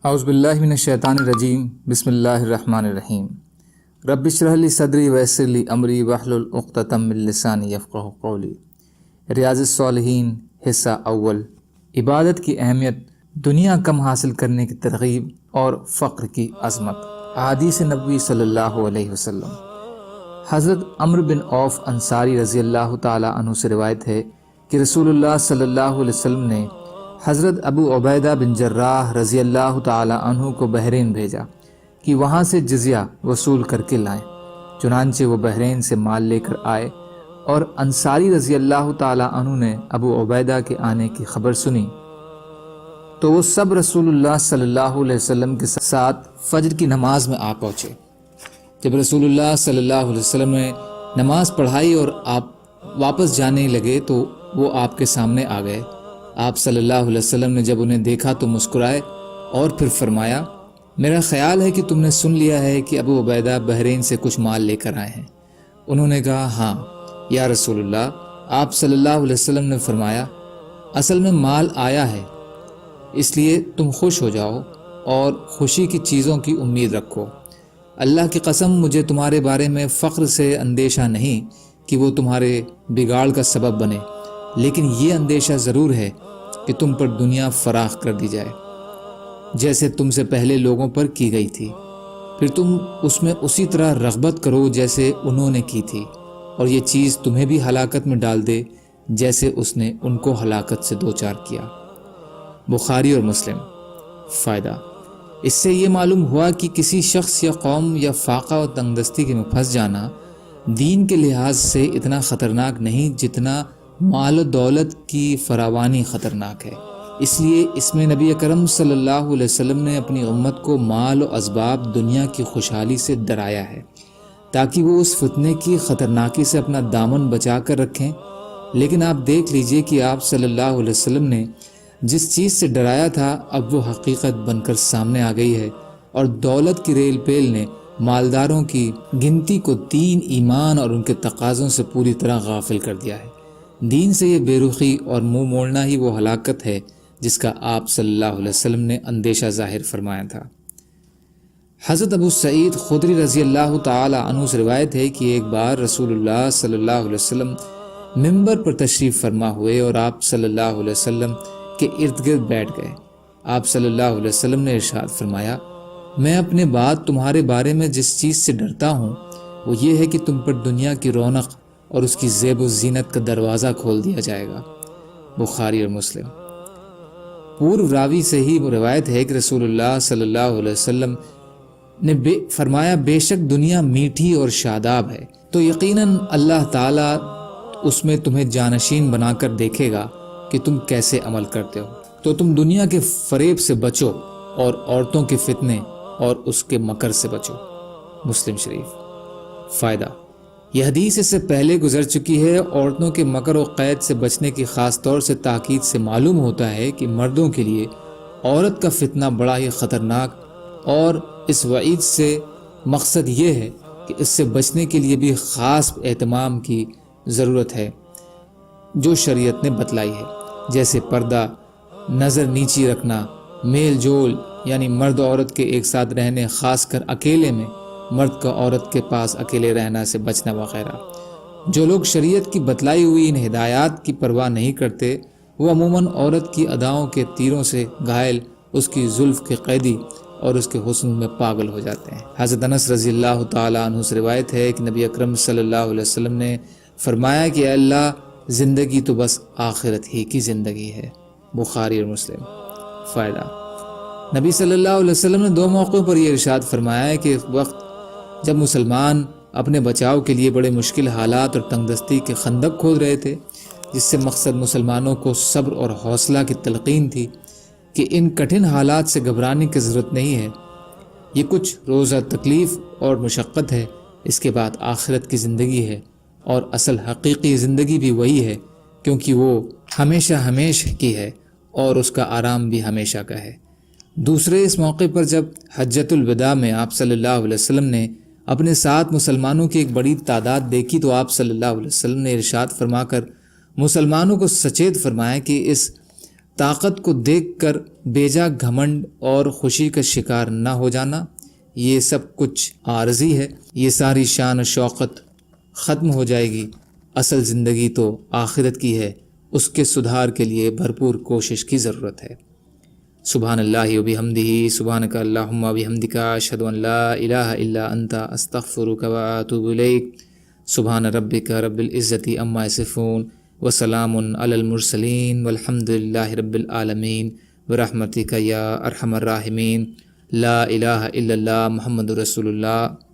اعوذ باللہ من الشیطان الرجیم بسم اللہ الرحمن الرحیم رب اشرح لی صدری ویسر لی امری واحلل عقدۃ من لسانی یفقہوا قولی۔ ریاض الصالحین حصہ اول، عبادت کی اہمیت، دنیا کم حاصل کرنے کی ترغیب اور فقر کی عظمت۔ احادیث نبوی صلی اللہ علیہ وسلم۔ حضرت عمرو بن عوف انصاری رضی اللہ تعالی عنہ سے روایت ہے کہ رسول اللہ صلی اللہ علیہ وسلم نے حضرت ابو عبیدہ بن جراح رضی اللہ تعالی عنہ کو بحرین بھیجا کہ وہاں سے جزیہ وصول کر کے لائیں۔ چنانچہ وہ بحرین سے مال لے کر آئے اور انصاری رضی اللہ تعالی عنہ نے ابو عبیدہ کے آنے کی خبر سنی تو وہ سب رسول اللہ صلی اللہ علیہ وسلم کے ساتھ فجر کی نماز میں آ پہنچے۔ جب رسول اللہ صلی اللہ علیہ وسلم نے نماز پڑھائی اور آپ واپس جانے لگے تو وہ آپ کے سامنے آ گئے۔ آپ صلی اللہ علیہ وسلم نے جب انہیں دیکھا تو مسکرائے اور پھر فرمایا، میرا خیال ہے کہ تم نے سن لیا ہے کہ ابو عبیدہ بحرین سے کچھ مال لے کر آئے ہیں۔ انہوں نے کہا، ہاں یا رسول اللہ۔ آپ صلی اللہ علیہ وسلم نے فرمایا، اصل میں مال آیا ہے، اس لیے تم خوش ہو جاؤ اور خوشی کی چیزوں کی امید رکھو۔ اللہ کی قسم، مجھے تمہارے بارے میں فقر سے اندیشہ نہیں کہ وہ تمہارے بگاڑ کا سبب بنے، لیکن یہ اندیشہ ضرور ہے کہ تم پر دنیا فراخ کر دی جائے جیسے تم سے پہلے لوگوں پر کی گئی تھی، پھر تم اس میں اسی طرح رغبت کرو جیسے انہوں نے کی تھی، اور یہ چیز تمہیں بھی ہلاکت میں ڈال دے جیسے اس نے ان کو ہلاکت سے دوچار کیا۔ بخاری اور مسلم۔ فائدہ، اس سے یہ معلوم ہوا کہ کسی شخص یا قوم یا فاقہ و تنگدستی میں پھنس جانا دین کے لحاظ سے اتنا خطرناک نہیں جتنا مال و دولت کی فراوانی خطرناک ہے۔ اس لیے اس میں نبی اکرم صلی اللہ علیہ وسلم نے اپنی امت کو مال و اسباب دنیا کی خوشحالی سے ڈرایا ہے تاکہ وہ اس فتنے کی خطرناکی سے اپنا دامن بچا کر رکھیں۔ لیکن آپ دیکھ لیجئے کہ آپ صلی اللہ علیہ وسلم نے جس چیز سے ڈرایا تھا اب وہ حقیقت بن کر سامنے آ گئی ہے، اور دولت کی ریل پیل نے مالداروں کی گنتی کو دین، ایمان اور ان کے تقاضوں سے پوری طرح غافل کر دیا ہے۔ دین سے یہ بے رخی اور منہ موڑنا ہی وہ ہلاکت ہے جس کا آپ صلی اللہ علیہ وسلم نے اندیشہ ظاہر فرمایا تھا۔ حضرت ابو سعید خدری رضی اللہ تعالی عنہ سے روایت ہے کہ ایک بار رسول اللہ صلی اللہ علیہ وسلم منبر پر تشریف فرما ہوئے اور آپ صلی اللہ علیہ وسلم کے ارد گرد بیٹھ گئے۔ آپ صلی اللہ علیہ وسلم نے ارشاد فرمایا، میں اپنے بعد تمہارے بارے میں جس چیز سے ڈرتا ہوں وہ یہ ہے کہ تم پر دنیا کی رونق اور اس کی زیب و زینت کا دروازہ کھول دیا جائے گا۔ بخاری اور مسلم۔ پورو راوی سے ہی روایت ہے کہ رسول اللہ صلی اللہ علیہ وسلم نے فرمایا، بے شک دنیا میٹھی اور شاداب ہے تو یقیناً اللہ تعالیٰ اس میں تمہیں جانشین بنا کر دیکھے گا کہ تم کیسے عمل کرتے ہو، تو تم دنیا کے فریب سے بچو اور عورتوں کے فتنے اور اس کے مکر سے بچو۔ مسلم شریف۔ فائدہ، یہ حدیث اس سے پہلے گزر چکی ہے۔ عورتوں کے مکر و قید سے بچنے کی خاص طور سے تاکید سے معلوم ہوتا ہے کہ مردوں کے لیے عورت کا فتنہ بڑا ہی خطرناک، اور اس وعید سے مقصد یہ ہے کہ اس سے بچنے کے لیے بھی خاص اہتمام کی ضرورت ہے جو شریعت نے بتلائی ہے، جیسے پردہ، نظر نیچی رکھنا، میل جول یعنی مرد عورت کے ایک ساتھ رہنے، خاص کر اکیلے میں، مرد کا عورت کے پاس اکیلے رہنا سے بچنا وغیرہ۔ جو لوگ شریعت کی بتلائی ہوئی ان ہدایات کی پرواہ نہیں کرتے وہ عموماً عورت کی اداؤں کے تیروں سے گھائل، اس کی زلف کے قیدی اور اس کے حسن میں پاگل ہو جاتے ہیں۔ حضرت انس رضی اللہ تعالیٰ عنہ سے روایت ہے کہ نبی اکرم صلی اللہ علیہ وسلم نے فرمایا کہ اے اللہ، زندگی تو بس آخرت ہی کی زندگی ہے۔ بخاری اور مسلم۔ فائدہ، نبی صلی اللہ علیہ وسلم نے 2 موقعوں پر یہ ارشاد فرمایا ہے کہ وقت جب مسلمان اپنے بچاؤ کے لیے بڑے مشکل حالات اور تنگدستی کے خندق کھود رہے تھے، جس سے مقصد مسلمانوں کو صبر اور حوصلہ کی تلقین تھی کہ ان کٹھن حالات سے گھبرانے کی ضرورت نہیں ہے، یہ کچھ روزہ تکلیف اور مشقت ہے، اس کے بعد آخرت کی زندگی ہے، اور اصل حقیقی زندگی بھی وہی ہے کیونکہ وہ ہمیشہ ہمیشہ کی ہے اور اس کا آرام بھی ہمیشہ کا ہے۔ دوسرے اس موقع پر جب حجۃ الوداع میں آپ صلی اللہ علیہ وسلم نے اپنے ساتھ مسلمانوں کی ایک بڑی تعداد دیکھی تو آپ صلی اللہ علیہ وسلم نے ارشاد فرما کر مسلمانوں کو سچیت فرمایا کہ اس طاقت کو دیکھ کر بیجا گھمنڈ اور خوشی کا شکار نہ ہو جانا، یہ سب کچھ عارضی ہے، یہ ساری شان و شوقت ختم ہو جائے گی۔ اصل زندگی تو آخرت کی ہے، اس کے سدھار کے لیے بھرپور کوشش کی ضرورت ہے۔ سبحان اللہ و بحمدہ، سبحانک اللہم و بحمدک، اشہد ان لا الہ الا انت، استغفرک و اتوب الیک۔ سبحان ربک رب العزت عما یصفون، وسلام علی المرسلین، والحمد للہ رب العالمین، برحمتک یا ارحم الراحمین۔ لا الہ الا اللہ محمد رسول اللہ۔